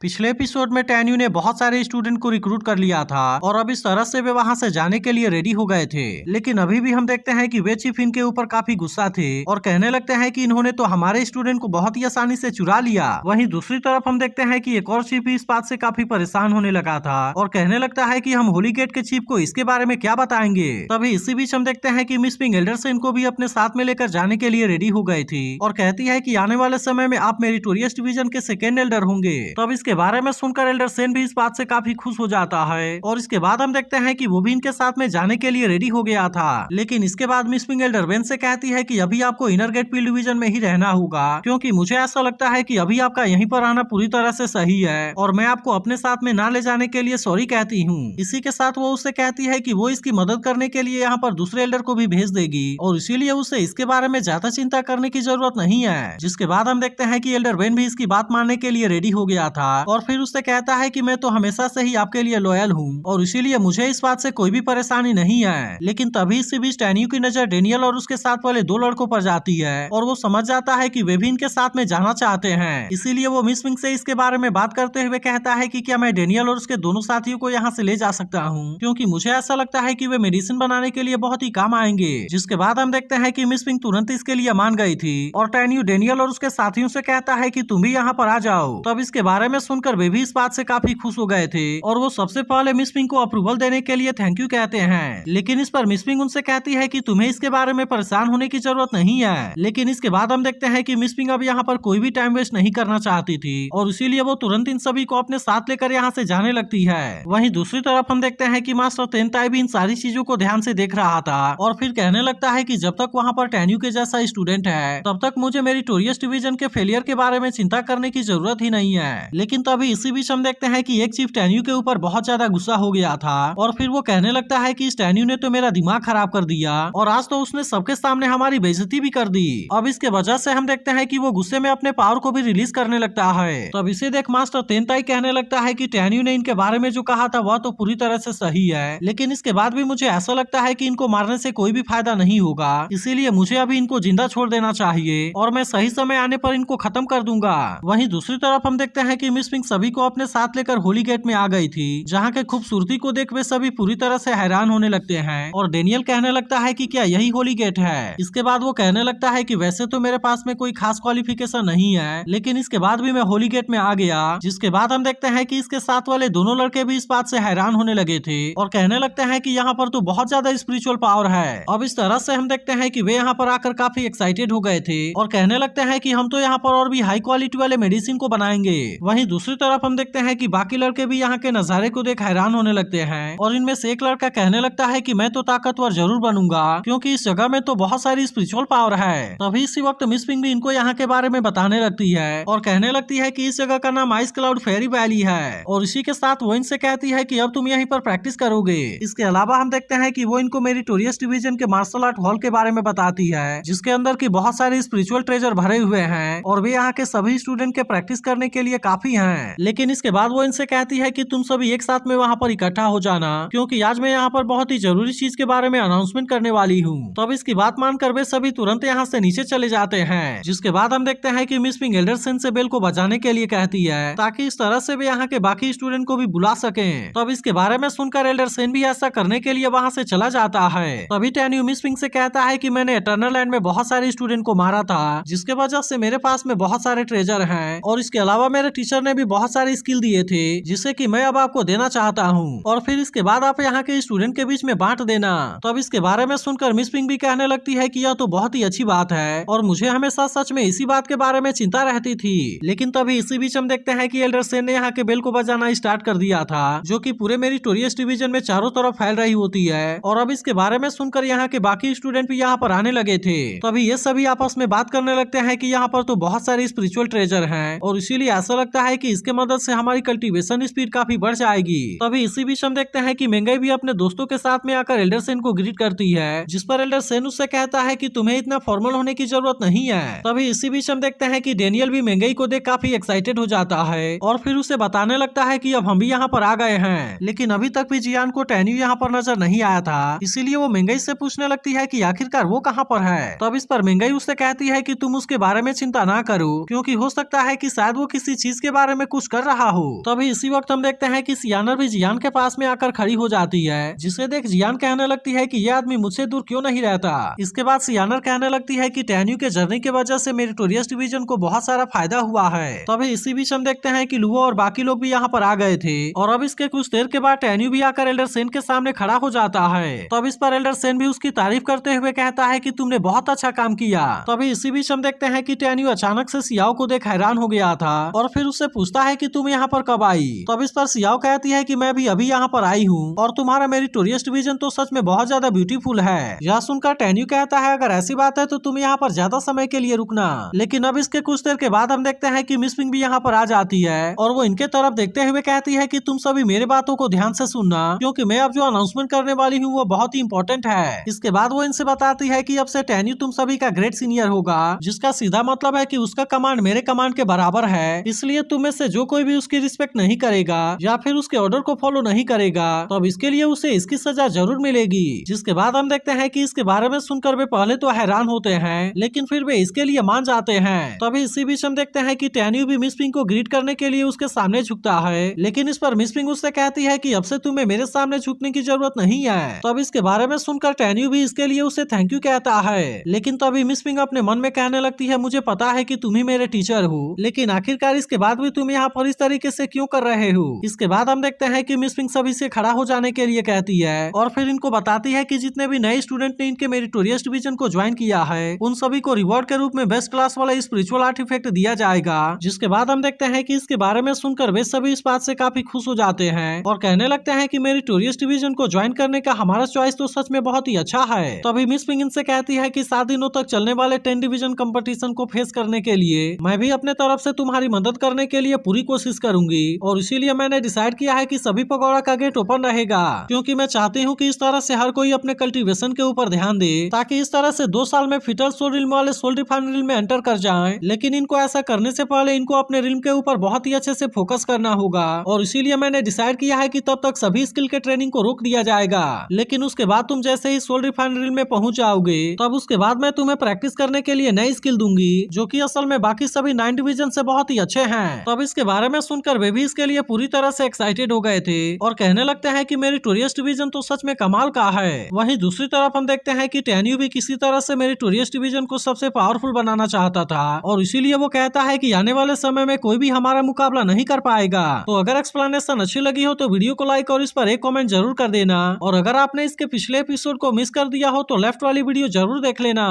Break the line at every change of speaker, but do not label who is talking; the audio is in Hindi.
पिछले एपिसोड में टैन्यू ने बहुत सारे स्टूडेंट को रिक्रूट कर लिया था और अब इस तरह से वे वहां से जाने के लिए रेडी हो गए थे। लेकिन अभी भी हम देखते हैं कि वे चीफ इनके ऊपर काफी गुस्सा थे और कहने लगते हैं कि इन्होंने तो हमारे स्टूडेंट को बहुत ही आसानी से चुरा लिया। वहीं दूसरी तरफ हम देखते हैं कि एक और चीफ भी इस बात से काफी परेशान होने लगा था और कहने लगता है कि हम होली गेट के चीफ को इसके बारे में क्या बताएंगे। तभी इसी बीच हम देखते हैं कि मिस पिंग एल्डरसन को भी अपने साथ में लेकर जाने के लिए रेडी हो गई थी और कहती है कि आने वाले समय में आप मेरिटोरियस डिवीजन के सेकेंड एल्डर होंगे। तब इसके बारे में सुनकर एल्डरसन भी इस बात से काफी खुश हो जाता है और इसके बाद हम देखते हैं कि वो भी इनके साथ में जाने के लिए रेडी हो गया था। लेकिन इसके बाद मिस पिंग एल्डरवेन से कहती है कि अभी आपको इनर गेट पील डिवीजन में ही रहना होगा, क्योंकि मुझे ऐसा लगता है कि अभी आपका यहीं पर आना पूरी तरह से सही है और मैं आपको अपने साथ में ना ले जाने के लिए सॉरी कहती हूँ। इसी के साथ वो उससे कहती है कि वो इसकी मदद करने के लिए यहाँ पर दूसरे एल्डर को भी भेज देगी और इसीलिए उसे इसके बारे में ज्यादा चिंता करने की जरूरत नहीं है। जिसके बाद हम देखते हैं कि एल्डरवेन भी इसकी बात मानने के लिए रेडी हो गया था और फिर उससे कहता है कि मैं तो हमेशा से ही आपके लिए लॉयल हूँ और इसीलिए मुझे इस बात से कोई भी परेशानी नहीं है। लेकिन तभी इसी बीच टैन्यू की नजर डेनियल और उसके साथ वाले दो लड़कों पर जाती है और वो समझ जाता है कि वे भी इनके साथ में जाना चाहते हैं। इसीलिए वो मिस पिंग से इसके बारे में बात करते हुए कहता है कि क्या मैं डेनियल और उसके दोनों साथियों को यहाँ से ले जा सकता हूँ, क्योंकि मुझे ऐसा लगता है कि वे मेडिसिन बनाने के लिए बहुत ही काम आएंगे। जिसके बाद हम देखते हैं कि मिस पिंग तुरंत इसके लिए मान गई थी और टैन्यू डेनियल और उसके साथियों से कहता है कि तुम भी यहाँ पर आ जाओ। तब इसके बारे में सुनकर वे भी इस बात से काफी खुश हो गए थे और वो सबसे पहले मिस पिंग को अप्रूवल देने के लिए थैंक यू कहते हैं। लेकिन इस पर मिस पिंग उनसे कहती है कि तुम्हें इसके बारे में परेशान होने की जरूरत नहीं है। लेकिन इसके बाद हम देखते हैं कि मिस पिंग अब यहाँ पर कोई भी टाइम वेस्ट नहीं करना चाहती थी और इसीलिए वो तुरंत इन सभी को अपने साथ लेकर यहाँ से जाने लगती है। वहीं दूसरी तरफ हम देखते हैं कि मास्टर तेनताई भी इन सारी चीजों को ध्यान से देख रहा था और फिर कहने लगता है कि जब तक वहाँ पर टैन्यू के जैसा स्टूडेंट है तब तक मुझे मेरिटोरियस डिवीजन के फेलियर के बारे में चिंता करने की जरूरत ही नहीं है। लेकिन तभी इसी बीच हम देखते हैं कि एक चीफ टैन्यू के ऊपर बहुत ज्यादा गुस्सा हो गया था और फिर वो कहने लगता है कि इस टैन्यू ने तो मेरा दिमाग खराब कर दिया और आज तो उसने सबके सामने हमारी बेइज्जती भी कर दी। अब इसके वजह से हम देखते हैं कि वो गुस्से में अपने पावर को भी रिलीज करने लगता है। तब इसे देख मास्टर तेनताई कहने लगता है कि टैन्यू ने इनके बारे में जो कहा था वह तो पूरी तरह से सही है, लेकिन इसके बाद भी मुझे ऐसा लगता है कि इनको मारने से कोई भी फायदा नहीं होगा, इसीलिए मुझे अभी इनको जिंदा छोड़ देना चाहिए और मैं सही समय आने पर इनको खत्म कर दूंगा। वहीं दूसरी तरफ हम देखते हैं कि मिस पिंग सभी को अपने साथ लेकर होली गेट में आ गई थी, जहाँ के खूबसूरती को देख वे सभी पूरी तरह से हैरान होने लगते हैं और डेनियल कहने लगता है कि क्या यही होली गेट है। इसके बाद वो कहने लगता है कि वैसे तो मेरे पास में कोई खास क्वालिफिकेशन नहीं है, लेकिन इसके बाद भी मैं होली गेट में आ गया। जिसके बाद हम देखते हैं कि इसके साथ वाले दोनों लड़के भी इस बात से हैरान होने लगे थे और कहने लगते हैं कि यहाँ पर तो बहुत ज्यादा स्पिरिचुअल पावर है। अब इस तरह से हम देखते हैं कि वे यहाँ पर आकर काफी एक्साइटेड हो गए थे और कहने लगते हैं कि हम तो यहाँ पर और भी हाई क्वालिटी वाले मेडिसिन को बनाएंगे। वहीं दूसरी तरफ हम देखते हैं कि बाकी लड़के भी यहाँ के नजारे को देख हैरान होने लगते हैं और इनमें से एक लड़का कहने लगता है कि मैं तो ताकतवर जरूर बनूंगा, क्योंकि इस जगह में तो बहुत सारी स्पिरिचुअल पावर है। तभी इसी वक्त मिस पिंग भी इनको यहाँ के बारे में बताने लगती है और कहने लगती है कि इस जगह का नाम आइस क्लाउड फेरी वैली है और इसी के साथ वो इनसे कहती है कि अब तुम यहीं पर प्रैक्टिस करोगे। इसके अलावा हम देखते हैं कि वो इनको मेरिटोरियस डिवीजन के मार्शल आर्ट हॉल के बारे में बताती है, जिसके अंदर की बहुत सारे स्पिरिचुअल ट्रेजर भरे हुए हैं और वे यहाँ के सभी स्टूडेंट के प्रैक्टिस करने के लिए काफी हैं। लेकिन इसके बाद वो इनसे कहती है कि तुम सभी एक साथ में वहाँ पर इकट्ठा हो जाना, क्योंकि आज मैं यहाँ पर बहुत ही जरूरी चीज के बारे में अनाउंसमेंट करने वाली हूँ। तब इसकी बात मानकर वे सभी तुरंत यहाँ से नीचे चले जाते हैं। जिसके बाद हम देखते हैं कि मिस पिंग एल्डरसन से बेल को बजाने के लिए कहती है, ताकि इस तरह से वे यहाँ के बाकी स्टूडेंट को भी बुला सकें। तब इसके बारे में सुनकर एल्डरसन भी ऐसा करने के लिए वहाँ से चला जाता है। तभी टैन्यू मिस पिंग से कहता है कि मैंने एटर्नल लैंड में बहुत सारे स्टूडेंट को मारा था, जिसके वजह से मेरे पास में बहुत सारे ट्रेजर हैं और इसके अलावा मेरे टीचर ने भी बहुत सारे स्किल दिए थे, जिससे कि मैं अब आपको देना चाहता हूँ और फिर इसके बाद आप यहाँ के स्टूडेंट के बीच में बांट देना। तब इसके बारे में सुनकर मिस पिंग भी कहने लगती है कि यह तो बहुत ही अच्छी बात है और मुझे हमेशा सच में इसी बात के बारे में चिंता रहती थी। लेकिन तभी इसी बीच हम देखते हैं कि एल्डरसन ने यहाँ के बेल को बजाना स्टार्ट कर दिया था, जो कि पूरे मेरिटोरियस डिवीजन में चारों तरफ फैल रही होती है और अब इसके बारे में सुनकर यहाँ के बाकी स्टूडेंट भी यहाँ पर आने लगे थे। तभी ये सभी आपस में बात करने लगते हैं कि यहाँ पर तो बहुत सारे स्पिरिचुअल ट्रेजर हैं और इसीलिए ऐसा लगता है कि इसके मदद से हमारी कल्टीवेशन स्पीड काफी बढ़ जाएगी। तभी इसी बीच हम देखते हैं कि मेंगाई भी अपने दोस्तों के साथ में आकर एल्डरसन को ग्रीट करती है, जिस पर एल्डरसन उससे कहता है कि तुम्हें इतना फॉर्मल होने की जरूरत नहीं है। तभी इसी बीच हम देखते हैं कि डेनियल भी मेंगाई को देख काफी एक्साइटेड हो जाता है और फिर उसे बताने लगता है कि अब हम भी यहाँ पर आ गए हैं। लेकिन अभी तक भी जियान को टैन्यू यहाँ पर नजर नहीं आया था, इसीलिए वो मेंगाई से पूछने लगती है कि आखिरकार वो कहाँ पर है। तब इस पर मेंगाई उससे कहती है कि तुम उसके बारे में चिंता ना करो, क्योंकि हो सकता है कि शायद वो किसी चीज के बारे बारे में कुछ कर रहा हो। तभी इसी वक्त हम देखते हैं कि सियाना भी जियान के पास में आकर खड़ी हो जाती है, जिसे देख जियान कहने लगती है कि यह आदमी मुझसे दूर क्यों नहीं रहता। इसके बाद सियाना कहने लगती है कि टेन्यू के जर्नी की वजह से मेरिटोरियस डिवीजन को बहुत सारा फायदा हुआ है। तभी इसी बीच हम देखते हैं कि लुओ और बाकी लोग भी यहाँ पर आ गए थे और अब इसके कुछ देर के बाद टेन्यू भी आकर एल्डर सेन के सामने खड़ा हो जाता है। तब इस पर एल्डर सेन भी उसकी तारीफ करते हुए कहता है कि तुमने बहुत अच्छा काम किया। तभी इसी बीच हम देखते हैं कि टेन्यू अचानक से सियाओ को देख हैरान हो गया था और फिर उससे पूछता है कि तुम यहाँ पर कब आई। तब इस पर सियाओ कहती है कि मैं भी अभी यहाँ पर आई हूँ और तुम्हारा मेरिटोरियस डिवीजन तो सच में बहुत ज्यादा ब्यूटीफुल है। यह सुनकर टेन्यू कहता है अगर ऐसी बात है तो तुम यहाँ पर ज्यादा समय के लिए रुकना। लेकिन अब इसके कुछ देर के बाद हम देखते हैं कि मिस पिंग भी यहाँ पर आ जाती है और वो इनके तरफ देखते हुए कहती है कि तुम सभी मेरे बातों को ध्यान से सुनना, क्योंकि मैं अब जो अनाउंसमेंट करने वाली हूँ वो बहुत ही इंपॉर्टेंट है। इसके बाद वो इनसे बताती है कि अब से टेन्यू तुम सभी का ग्रेट सीनियर होगा, जिसका सीधा मतलब है कि उसका कमांड मेरे कमांड के बराबर है। इसलिए तुम में से जो कोई भी उसकी रिस्पेक्ट नहीं करेगा या फिर उसके ऑर्डर को फॉलो नहीं करेगा तो अब इसके लिए उसे इसकी सजा जरूर मिलेगी। जिसके बाद हम देखते हैं कि इसके बारे में सुनकर वे पहले तो हैरान होते हैं, लेकिन फिर वे इसके लिए मान जाते हैं। तभी इसी बीच हम देखते हैं कि टेन्यू भी मिस पिंग को ग्रीट करने के लिए उसके सामने झुकता है, लेकिन इस पर मिस पिंग उससे कहती है कि अब से तुम्हें मेरे सामने झुकने की जरूरत नहीं है। तब इसके बारे में सुनकर टेन्यू भी इसके लिए उसे थैंक यू कहता है, लेकिन तभी मिस पिंग अपने मन में कहने लगती है मुझे पता है कि तुम ही मेरे टीचर हो, लेकिन आखिरकार इसके बाद भी तुम यहाँ पर इस तरीके से क्यों कर रहे हो। इसके बाद हम देखते हैं कि मिस पिंग सभी से खड़ा हो जाने के लिए कहती है और फिर इनको बताती है कि जितने भी नए स्टूडेंट ने इनके मेरिटोरियस डिवीजन को ज्वाइन किया है उन सभी को रिवॉर्ड के रूप में बेस्ट क्लास वाला स्पिरिचुअल आर्टिफैक्ट दिया जाएगा। जिसके बाद हम देखते हैं कि इसके बारे में सुनकर वे सभी इस बात से काफी खुश हो जाते हैं और कहने लगते हैं कि मेरिटोरियस डिवीजन को ज्वाइन करने का हमारा चॉइस तो सच में बहुत ही अच्छा है। तभी मिस पिंग इनसे कहती है कि 7 दिनों तक चलने वाले 10 डिवीजन कंपटीशन को फेस करने के लिए मैं भी अपने तरफ से तुम्हारी मदद करने के लिए पूरी कोशिश करूंगी और इसीलिए मैंने डिसाइड किया है कि सभी पगोड़ा का गेट ओपन रहेगा, क्योंकि मैं चाहती हूँ कि इस तरह से हर कोई अपने कल्टीवेशन के ऊपर ध्यान दे, ताकि इस तरह से 2 साल में फिटर सोल रिल्म वाले सोल रिफाइन रिल्म में एंटर कर जाएं। लेकिन इनको ऐसा करने से पहले इनको अपने रिल्म के ऊपर बहुत ही अच्छे से फोकस करना होगा और इसीलिए मैंने डिसाइड किया है कि तब तक सभी स्किल के ट्रेनिंग को रोक दिया जाएगा। लेकिन उसके बाद तुम जैसे ही सोल रिफाइन रिल्म में पहुंच जाओगे तब उसके बाद मैं तुम्हें प्रैक्टिस करने के लिए नई स्किल दूंगी, जो कि असल में बाकी सभी 9 डिवीजन से बहुत ही अच्छे हैं। तब इसके बारे में सुनकर वे भी इसके लिए पूरी तरह से एक्साइटेड हो गए थे और कहने लगते हैं कि मेरिटोरियस डिवीजन तो सच में कमाल का है। वहीं दूसरी तरफ हम देखते हैं कि टेन्यू भी किसी तरह से मेरिटोरियस डिवीजन को सबसे पावरफुल बनाना चाहता था और इसीलिए वो कहता है कि आने वाले समय में कोई भी हमारा मुकाबला नहीं कर पाएगा। तो अगर एक्सप्लेनेशन अच्छी लगी हो तो वीडियो को लाइक और इस पर एक कमेंट जरूर कर देना और अगर आपने इसके पिछले एपिसोड को मिस कर दिया हो तो लेफ्ट वाली वीडियो जरूर देख लेना।